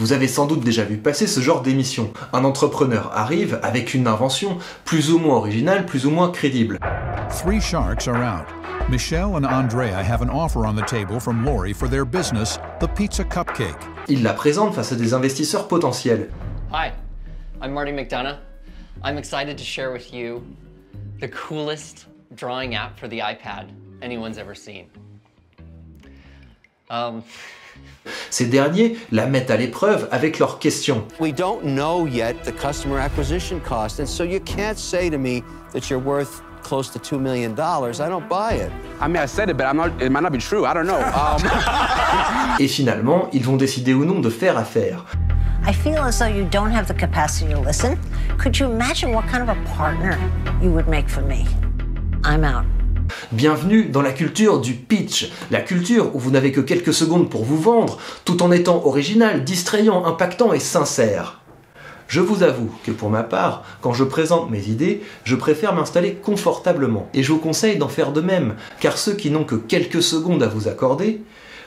Vous avez sans doute déjà vu passer ce genre d'émission. Un entrepreneur arrive avec une invention plus ou moins originale, plus ou moins crédible. Three sharks are out. Michelle and Andrea have an offer on the table from Lori for their business, the Pizza Cupcake. Il la présente face à des investisseurs potentiels. Hi, I'm Marty McDonough. I'm excited to share with you the coolest drawing app for the iPad anyone's ever seen. Ces derniers la mettent à l'épreuve avec leurs questions. We don't know yet the customer acquisition cost, and so you can't say to me that you're worth close to $2 million. I don't buy it. I mean, I said it, but it might not be true. I don't know. Et finalement, ils vont décider ou non de faire affaire. I feel as though you don't have the capacity to listen. Could you imagine what kind of a partner you would make for me? I'm out. Bienvenue dans la culture du pitch, la culture où vous n'avez que quelques secondes pour vous vendre, tout en étant original, distrayant, impactant et sincère. Je vous avoue que pour ma part, quand je présente mes idées, je préfère m'installer confortablement, et je vous conseille d'en faire de même, car ceux qui n'ont que quelques secondes à vous accorder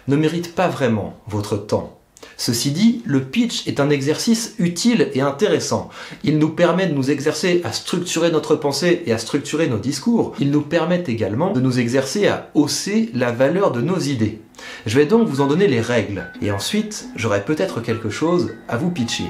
ne méritent pas vraiment votre temps. Ceci dit, le pitch est un exercice utile et intéressant. Il nous permet de nous exercer à structurer notre pensée et à structurer nos discours. Il nous permet également de nous exercer à hausser la valeur de nos idées. Je vais donc vous en donner les règles. Et ensuite, j'aurai peut-être quelque chose à vous pitcher.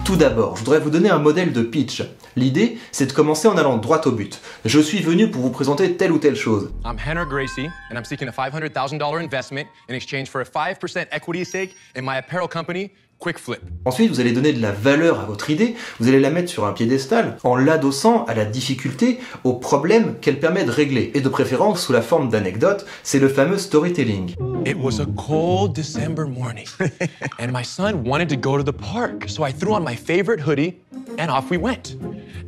Tout d'abord, je voudrais vous donner un modèle de pitch. L'idée, c'est de commencer en allant droit au but. Je suis venu pour vous présenter telle ou telle chose. I'm Henry Gracie, and I'm seeking a $500,000 investment in exchange for a 5% equity stake in my apparel company, Quick Flip. Ensuite, vous allez donner de la valeur à votre idée, vous allez la mettre sur un piédestal en l'adossant à la difficulté, au problème qu'elle permet de régler, et de préférence sous la forme d'anecdote, c'est le fameux storytelling. It was a cold December morning, and my son wanted to go to the park, so I threw on my favorite hoodie, and off we went.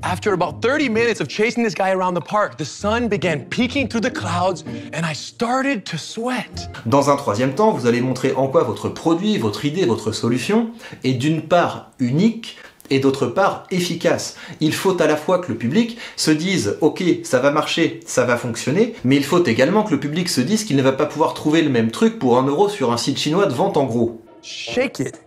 After about 30 minutes of chasing this guy around the park, the sun began peeking through the clouds, and I started to sweat. Dans un troisième temps, vous allez montrer en quoi votre produit, votre idée, votre solution est d'une part unique et d'autre part efficace. Il faut à la fois que le public se dise « Ok, ça va marcher, ça va fonctionner », mais il faut également que le public se dise qu'il ne va pas pouvoir trouver le même truc pour 1 € sur un site chinois de vente en gros. Shake it.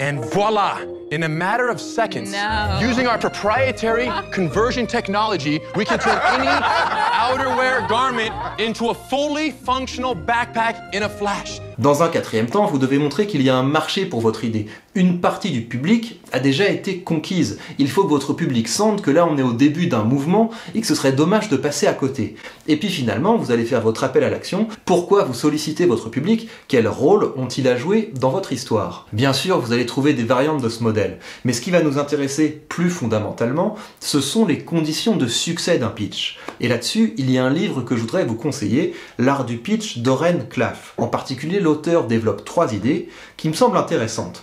And voila! In a matter of seconds, using our proprietary conversion technology, we can turn any outerwear garment into a fully functional backpack in a flash. Dans un quatrième temps, vous devez montrer qu'il y a un marché pour votre idée. Une partie du public a déjà été conquise. Il faut que votre public sente que là on est au début d'un mouvement et que ce serait dommage de passer à côté. Et puis finalement, vous allez faire votre appel à l'action. Pourquoi vous sollicitez votre public? Quel rôle ont-ils à jouer dans votre histoire? Bien sûr, vous allez trouver des variantes de ce modèle. Mais ce qui va nous intéresser plus fondamentalement, ce sont les conditions de succès d'un pitch. Et là-dessus, il y a un livre que je voudrais vous conseiller, L'art du pitch d'Oren Klaff. En particulier, l'auteur développe 3 idées qui me semblent intéressantes.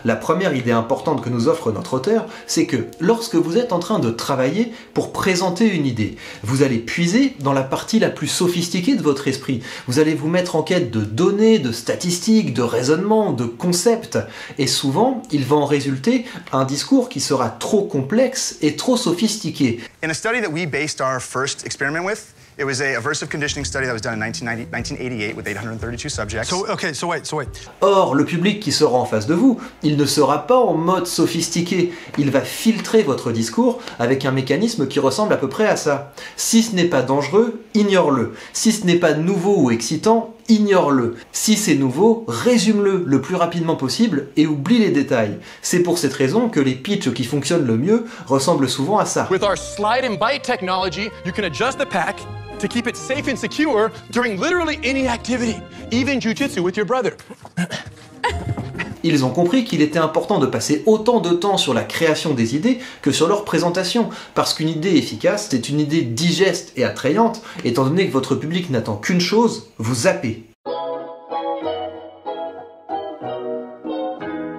La première idée importante que nous offre notre auteur, c'est que lorsque vous êtes en train de travailler pour présenter une idée, vous allez puiser dans la partie la plus sophistiquée de votre esprit. Vous allez vous mettre en quête de données, de statistiques, de raisonnements, de concepts. Et souvent, il va en résulter un discours qui sera trop complexe et trop sophistiqué. In a study that we based our first experiment with, it was a aversive conditioning study that was done in 1988 with 832 subjects. So wait. Or, le public qui sera en face de vous, il ne sera pas en mode sophistiqué. Il va filtrer votre discours avec un mécanisme qui ressemble à peu près à ça. Si ce n'est pas dangereux, ignore-le. Si ce n'est pas nouveau ou excitant, ignore-le. Si c'est nouveau, résume-le le plus rapidement possible et oublie les détails. C'est pour cette raison que les pitchs qui fonctionnent le mieux ressemblent souvent à ça. With our slide and bite technology, you can adjust the pack to keep it safe and secure during literally any activity, even jujitsu with your brother. Ils ont compris qu'il était important de passer autant de temps sur la création des idées que sur leur présentation, parce qu'une idée efficace, c'est une idée digeste et attrayante, étant donné que votre public n'attend qu'une chose, vous zapper.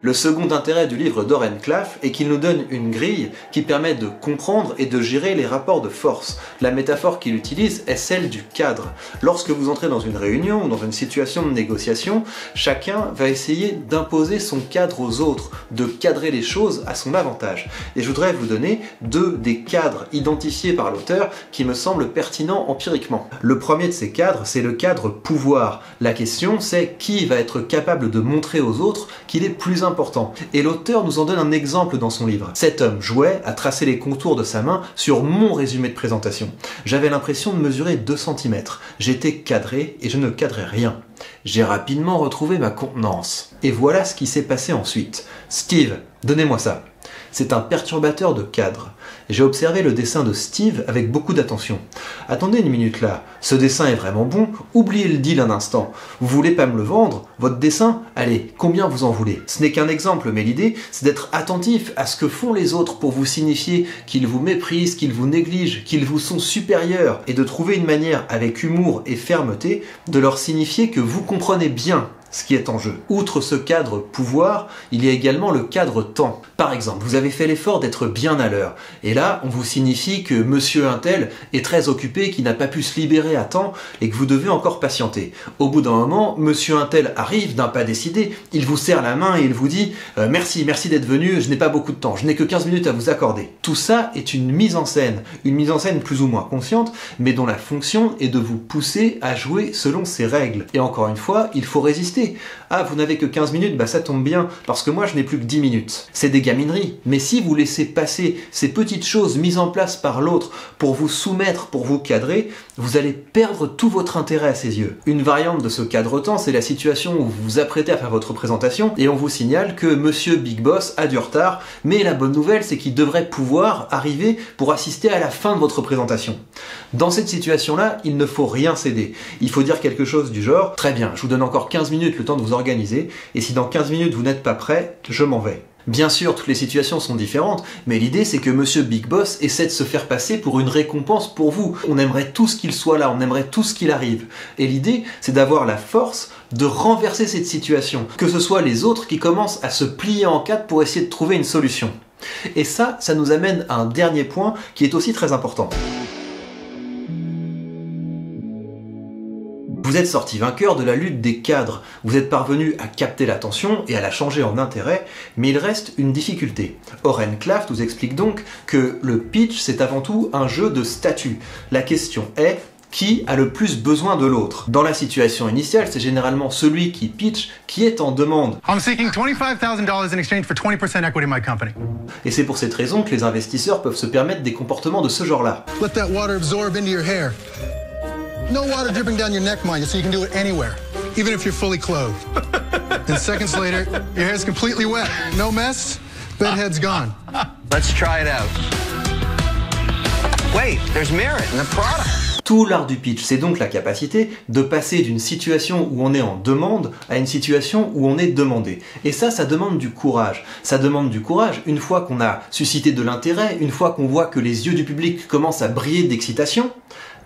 Le second intérêt du livre d'Oren Klaff est qu'il nous donne une grille qui permet de comprendre et de gérer les rapports de force. La métaphore qu'il utilise est celle du cadre. Lorsque vous entrez dans une réunion ou dans une situation de négociation, chacun va essayer d'imposer son cadre aux autres, de cadrer les choses à son avantage. Et je voudrais vous donner deux des cadres identifiés par l'auteur qui me semblent pertinents empiriquement. Le premier de ces cadres, c'est le cadre pouvoir. La question, c'est qui va être capable de montrer aux autres qu'il est plus important. Et l'auteur nous en donne un exemple dans son livre. Cet homme jouait à tracer les contours de sa main sur mon résumé de présentation. J'avais l'impression de mesurer 2 cm. J'étais cadré et je ne cadrais rien. J'ai rapidement retrouvé ma contenance. Et voilà ce qui s'est passé ensuite. Steve, donnez-moi ça. C'est un perturbateur de cadre. J'ai observé le dessin de Steve avec beaucoup d'attention. Attendez une minute là, ce dessin est vraiment bon, oubliez le deal un instant. Vous voulez pas me le vendre? Votre dessin? Allez, combien vous en voulez? Ce n'est qu'un exemple, mais l'idée, c'est d'être attentif à ce que font les autres pour vous signifier qu'ils vous méprisent, qu'ils vous négligent, qu'ils vous sont supérieurs, et de trouver une manière, avec humour et fermeté, de leur signifier que vous comprenez bien ce qui est en jeu. Outre ce cadre pouvoir, il y a également le cadre temps. Par exemple, vous avez fait l'effort d'être bien à l'heure, et là, on vous signifie que monsieur untel est très occupé, qu'il n'a pas pu se libérer à temps, et que vous devez encore patienter. Au bout d'un moment, monsieur untel arrive d'un pas décidé, il vous serre la main et il vous dit « Merci d'être venu, je n'ai pas beaucoup de temps, je n'ai que 15 minutes à vous accorder. » Tout ça est une mise en scène plus ou moins consciente, mais dont la fonction est de vous pousser à jouer selon ses règles. Et encore une fois, il faut résister. Ah, vous n'avez que 15 minutes, bah ça tombe bien, parce que moi je n'ai plus que 10 minutes. C'est des gamineries, mais si vous laissez passer ces petites choses mises en place par l'autre pour vous soumettre, pour vous cadrer, vous allez perdre tout votre intérêt à ses yeux. Une variante de ce cadre-temps, c'est la situation où vous vous apprêtez à faire votre présentation et on vous signale que monsieur Big Boss a du retard, mais la bonne nouvelle c'est qu'il devrait pouvoir arriver pour assister à la fin de votre présentation. Dans cette situation-là, il ne faut rien céder. Il faut dire quelque chose du genre « Très bien, je vous donne encore 15 minutes le temps de vous organiser, et si dans 15 minutes vous n'êtes pas prêt, je m'en vais. » Bien sûr, toutes les situations sont différentes, mais l'idée c'est que monsieur Big Boss essaie de se faire passer pour une récompense pour vous. On aimerait tous qu'il soit là, on aimerait tous qu'il arrive. Et l'idée, c'est d'avoir la force de renverser cette situation, que ce soit les autres qui commencent à se plier en quatre pour essayer de trouver une solution. Et ça nous amène à un dernier point qui est aussi très important. Vous êtes sorti vainqueur de la lutte des cadres, vous êtes parvenu à capter l'attention et à la changer en intérêt, mais il reste une difficulté. Oren Klaff nous explique donc que le pitch c'est avant tout un jeu de statut. La question est, qui a le plus besoin de l'autre? Dans la situation initiale, c'est généralement celui qui pitch qui est en demande. I'm seeking $25,000 in exchange for 20% equity in my company. Et c'est pour cette raison que les investisseurs peuvent se permettre des comportements de ce genre-là. Let that water absorb into your hair. No water dripping down your neck, mind you, so you can do it anywhere, even if you're fully clothed. And seconds later, your hair's completely wet. No mess, bedhead's gone. Let's try it out. Wait, there's merit in the product. Tout l'art du pitch, c'est donc la capacité de passer d'une situation où on est en demande à une situation où on est demandé. Et ça demande du courage. Ça demande du courage une fois qu'on a suscité de l'intérêt, une fois qu'on voit que les yeux du public commencent à briller d'excitation,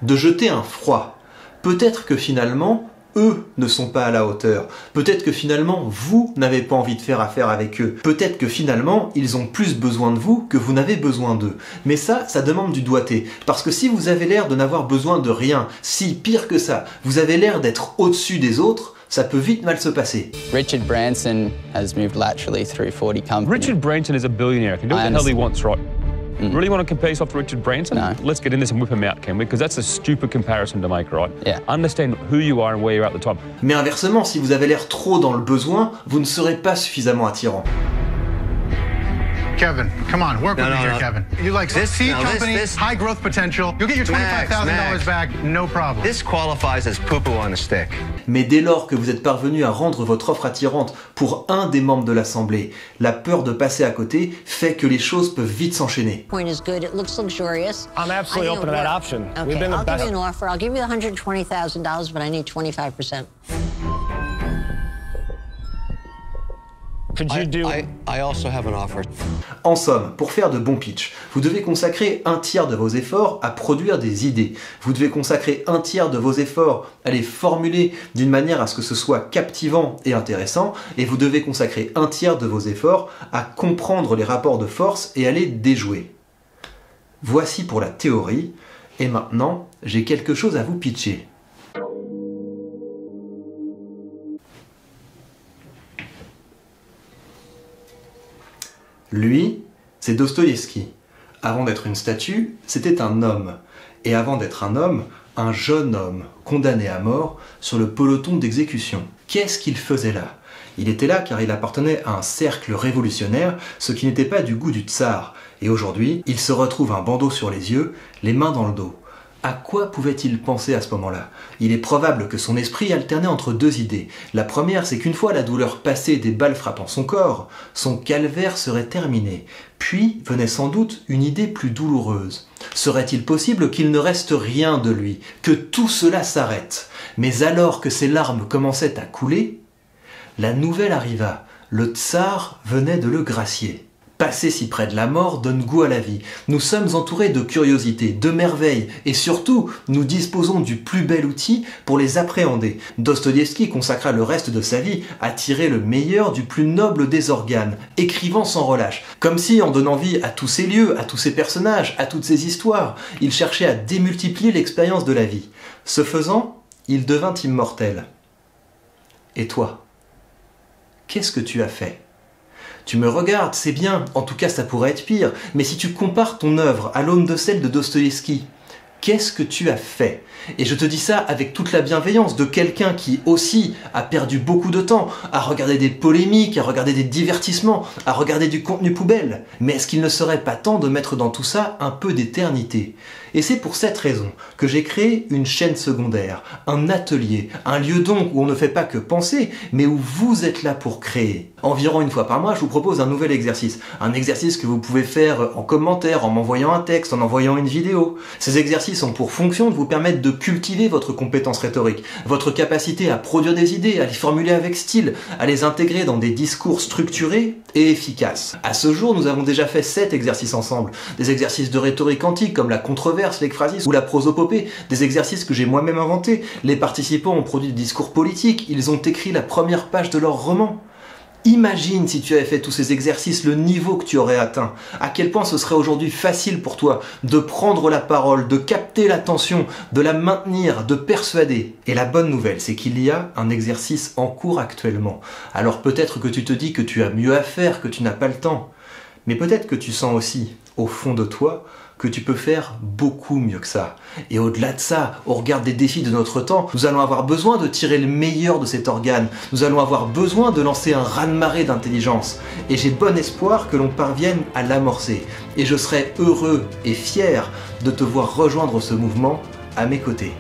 de jeter un froid. Peut-être que finalement, eux ne sont pas à la hauteur. Peut-être que finalement, vous n'avez pas envie de faire affaire avec eux. Peut-être que finalement, ils ont plus besoin de vous que vous n'avez besoin d'eux. Mais ça demande du doigté. Parce que si vous avez l'air de n'avoir besoin de rien, si pire que ça, vous avez l'air d'être au-dessus des autres, ça peut vite mal se passer. Richard Branson has moved laterally through 40 companies. Richard Branson is a billionaire. He can do what the hell he wants, right? Really want to compare yourself to Richard Branson? No. Let's get in this and whip him out, can we? Because that's a stupid comparison to make, right? Yeah. Understand who you are and where you're at the top. Mais inversement, si vous avez l'air trop dans le besoin, vous ne serez pas suffisamment attirant. Kevin, come on, work with me here, Kevin. You like this seed company, high growth potential. You'll get your $25,000 back, no problem. This qualifies as poo-poo on a stick. Mais dès lors que vous êtes parvenu à rendre votre offre attirante pour un des membres de l'Assemblée, la peur de passer à côté fait que les choses peuvent vite s'enchaîner. Point is good. It looks luxurious. I'm absolutely open to that option. Okay, We've been the I'll best. give you an offer. I'll give you $120,000, but I need 25%. I also have an offer. En somme, pour faire de bons pitchs, vous devez consacrer un tiers de vos efforts à produire des idées. Vous devez consacrer un tiers de vos efforts à les formuler d'une manière à ce que ce soit captivant et intéressant, et vous devez consacrer un tiers de vos efforts à comprendre les rapports de force et à les déjouer. Voici pour la théorie, et maintenant, j'ai quelque chose à vous pitcher. Lui, c'est Dostoïevski. Avant d'être une statue, c'était un homme. Et avant d'être un homme, un jeune homme, condamné à mort sur le peloton d'exécution. Qu'est-ce qu'il faisait là? Il était là car il appartenait à un cercle révolutionnaire, ce qui n'était pas du goût du tsar. Et aujourd'hui, il se retrouve un bandeau sur les yeux, les mains dans le dos. À quoi pouvait-il penser à ce moment-là? Il est probable que son esprit alternait entre deux idées. La première, c'est qu'une fois la douleur passée des balles frappant son corps, son calvaire serait terminé. Puis venait sans doute une idée plus douloureuse. Serait-il possible qu'il ne reste rien de lui, que tout cela s'arrête? Mais alors que ses larmes commençaient à couler, la nouvelle arriva. Le tsar venait de le gracier. Passer si près de la mort donne goût à la vie. Nous sommes entourés de curiosités, de merveilles, et surtout, nous disposons du plus bel outil pour les appréhender. Dostoïevski consacra le reste de sa vie à tirer le meilleur du plus noble des organes, écrivant sans relâche, comme si, en donnant vie à tous ces lieux, à tous ces personnages, à toutes ces histoires, il cherchait à démultiplier l'expérience de la vie. Ce faisant, il devint immortel. Et toi, qu'est-ce que tu as fait ? Tu me regardes, c'est bien, en tout cas ça pourrait être pire, mais si tu compares ton œuvre à l'aune de celle de Dostoïevski, qu'est-ce que tu as fait? Et je te dis ça avec toute la bienveillance de quelqu'un qui aussi a perdu beaucoup de temps à regarder des polémiques, à regarder des divertissements, à regarder du contenu poubelle. Mais est-ce qu'il ne serait pas temps de mettre dans tout ça un peu d'éternité? Et c'est pour cette raison que j'ai créé une chaîne secondaire, un atelier, un lieu donc où on ne fait pas que penser, mais où vous êtes là pour créer. Environ une fois par mois, je vous propose un nouvel exercice. Un exercice que vous pouvez faire en commentaire, en m'envoyant un texte, en envoyant une vidéo. Ces exercices ont pour fonction de vous permettre de cultiver votre compétence rhétorique, votre capacité à produire des idées, à les formuler avec style, à les intégrer dans des discours structurés et efficaces. À ce jour, nous avons déjà fait 7 exercices ensemble. Des exercices de rhétorique antique comme la controverse, l'ekphrasis ou la prosopopée, des exercices que j'ai moi-même inventés. Les participants ont produit des discours politiques, ils ont écrit la première page de leur roman. Imagine si tu avais fait tous ces exercices, le niveau que tu aurais atteint. À quel point ce serait aujourd'hui facile pour toi de prendre la parole, de capter l'attention, de la maintenir, de persuader. Et la bonne nouvelle, c'est qu'il y a un exercice en cours actuellement. Alors peut-être que tu te dis que tu as mieux à faire, que tu n'as pas le temps. Mais peut-être que tu sens aussi, au fond de toi, que tu peux faire beaucoup mieux que ça. Et au-delà de ça, au regard des défis de notre temps, nous allons avoir besoin de tirer le meilleur de cet organe. Nous allons avoir besoin de lancer un raz-de-marée d'intelligence. Et j'ai bon espoir que l'on parvienne à l'amorcer. Et je serai heureux et fier de te voir rejoindre ce mouvement à mes côtés.